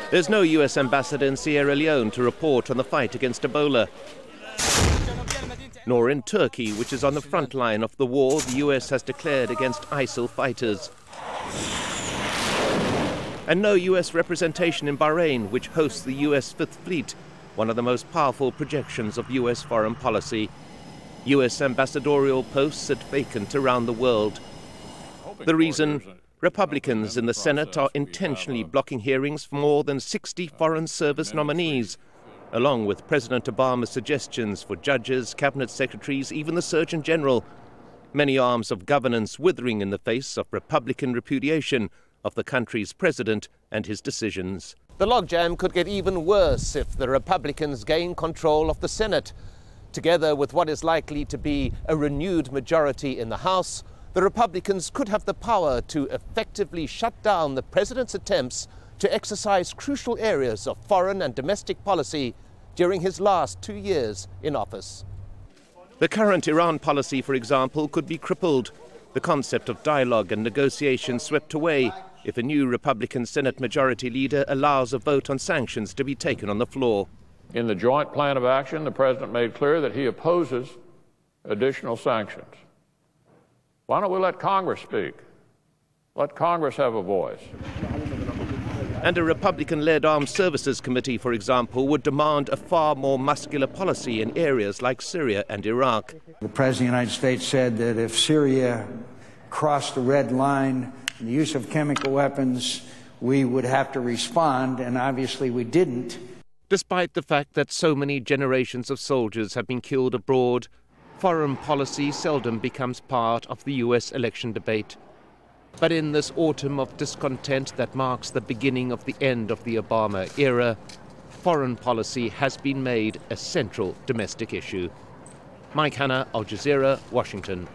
There's no US ambassador in Sierra Leone to report on the fight against Ebola. Nor in Turkey, which is on the front line of the war the US has declared against ISIL fighters. And no US representation in Bahrain, which hosts the US Fifth Fleet, one of the most powerful projections of US foreign policy. US ambassadorial posts sit vacant around the world. The reason? Republicans in the Senate are intentionally blocking hearings for more than 60 Foreign Service nominees, along with President Obama's suggestions for judges, cabinet secretaries, even the Surgeon General. Many arms of governance withering in the face of Republican repudiation of the country's president and his decisions. The logjam could get even worse if the Republicans gain control of the Senate. Together with what is likely to be a renewed majority in the House, the Republicans could have the power to effectively shut down the president's attempts to exercise crucial areas of foreign and domestic policy during his last 2 years in office. The current Iran policy, for example, could be crippled. The concept of dialogue and negotiation swept away if a new Republican Senate Majority Leader allows a vote on sanctions to be taken on the floor. In the joint plan of action, the President made clear that he opposes additional sanctions. Why don't we let Congress speak? Let Congress have a voice. And a Republican-led Armed Services Committee, for example, would demand a far more muscular policy in areas like Syria and Iraq. The President of the United States said that if Syria crossed the red line, the use of chemical weapons, we would have to respond, and obviously we didn't. Despite the fact that so many generations of soldiers have been killed abroad, foreign policy seldom becomes part of the US election debate. But in this autumn of discontent that marks the beginning of the end of the Obama era, foreign policy has been made a central domestic issue. Mike Hanna, Al Jazeera, Washington.